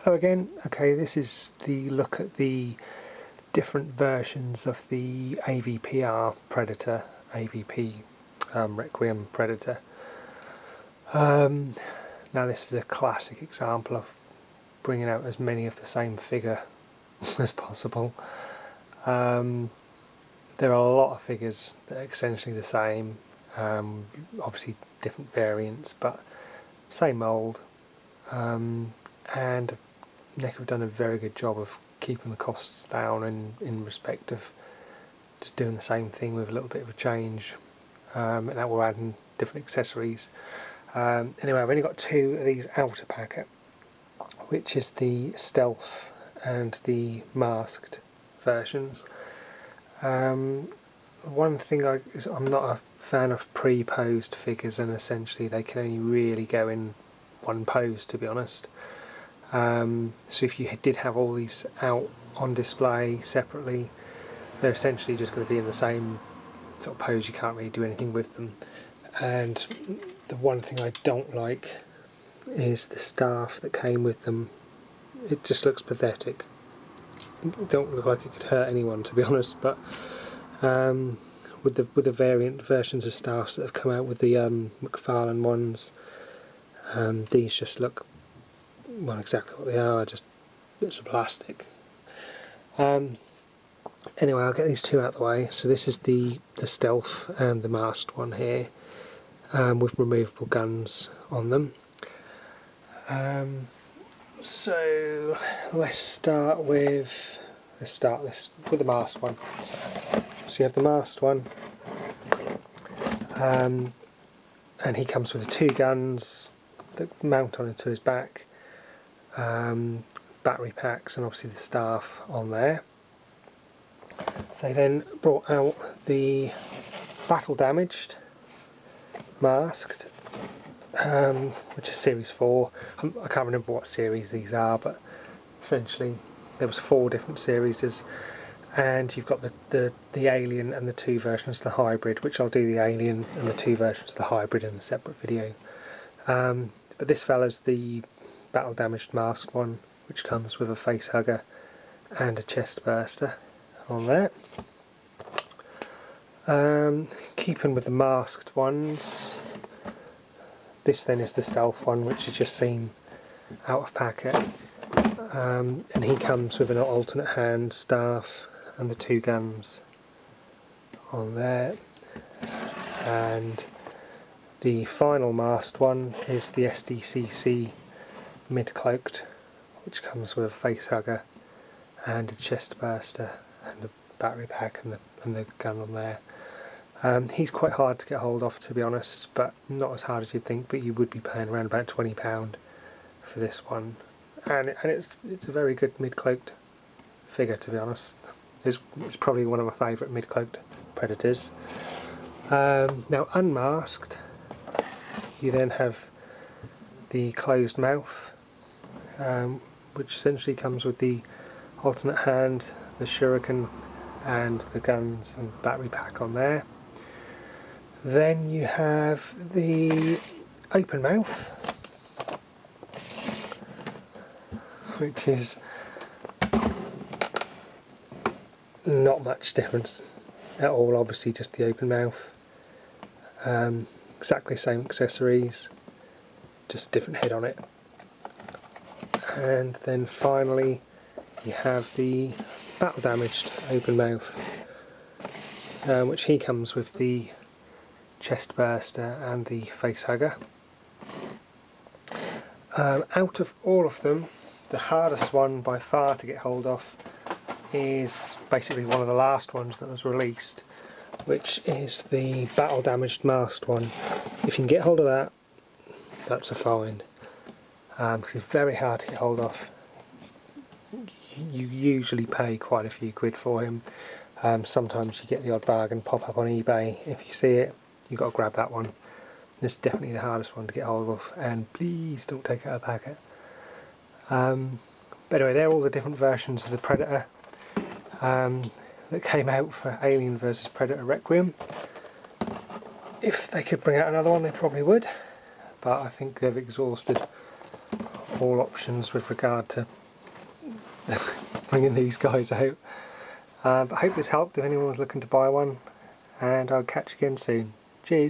Hello again. Okay, this is the look at the different versions of the AVPR Predator, Requiem Predator. Now this is a classic example of bringing out as many of the same figure as possible. There are a lot of figures that are essentially the same, obviously different variants, but same mould, and Neca have done a very good job of keeping the costs down in respect of just doing the same thing with a little bit of a change, and that we're adding different accessories. Anyway, I've only got two of these outer packet, which is the stealth and the masked versions. One thing I'm not a fan of pre-posed figures, and essentially they can only really go in one pose, to be honest. So if you did have all these out on display separately, they're essentially just going to be in the same sort of pose. You can't really do anything with them. And the one thing I don't like is the staff that came with them. It just looks pathetic. It don't look like it could hurt anyone, to be honest, but with the variant versions of staffs that have come out with the McFarlane ones, these just look, well, exactly what they are, just bits of plastic. Anyway, I'll get these two out of the way. So this is the stealth and the masked one here, with removable guns on them. So let's start with the masked one. So you have the masked one, and he comes with the two guns that mount onto his back, battery packs, and obviously the staff on there. They then brought out the battle damaged masked, which is series 4. I can't remember what series these are, but essentially there was 4 different series, and you've got the alien and the 2 versions of the hybrid, which I'll do the alien and the 2 versions of the hybrid in a separate video. But this fella's the battle damaged masked one, which comes with a face hugger and a chest burster on there. Keeping with the masked ones, this then is the stealth one, which is just seen out of packet, and he comes with an alternate hand staff and the 2 guns on there. And the final masked one is the SDCC mid-cloaked, which comes with a face hugger and a chest burster and a battery pack and the gun on there. He's quite hard to get hold of, to be honest, but not as hard as you'd think, but you would be paying around about £20 for this one. And it's a very good mid-cloaked figure, to be honest. It's probably one of my favourite mid-cloaked Predators. Now unmasked, you then have the closed mouth, which essentially comes with the alternate hand, the shuriken and the guns and battery pack on there. Then you have the open mouth, which is not much difference at all, obviously just the open mouth. Exactly same accessories, just a different head on it. And then finally you have the battle damaged open mouth, which he comes with the chest burster and the face hugger. Out of all of them, the hardest one by far to get hold of is basically one of the last ones that was released, which is the battle damaged masked one. If you can get hold of that, that's a find, because it's very hard to get hold of. You usually pay quite a few quid for him. Sometimes you get the odd bargain pop up on eBay. If you see it, you've got to grab that one. It's definitely the hardest one to get hold of, and please don't take it out of a packet. But anyway, they're all the different versions of the Predator that came out for Alien vs Predator Requiem. If they could bring out another one, they probably would, but I think they've exhausted all options with regard to bringing these guys out. But I hope this helped if anyone was looking to buy one, and I'll catch you again soon. Cheers!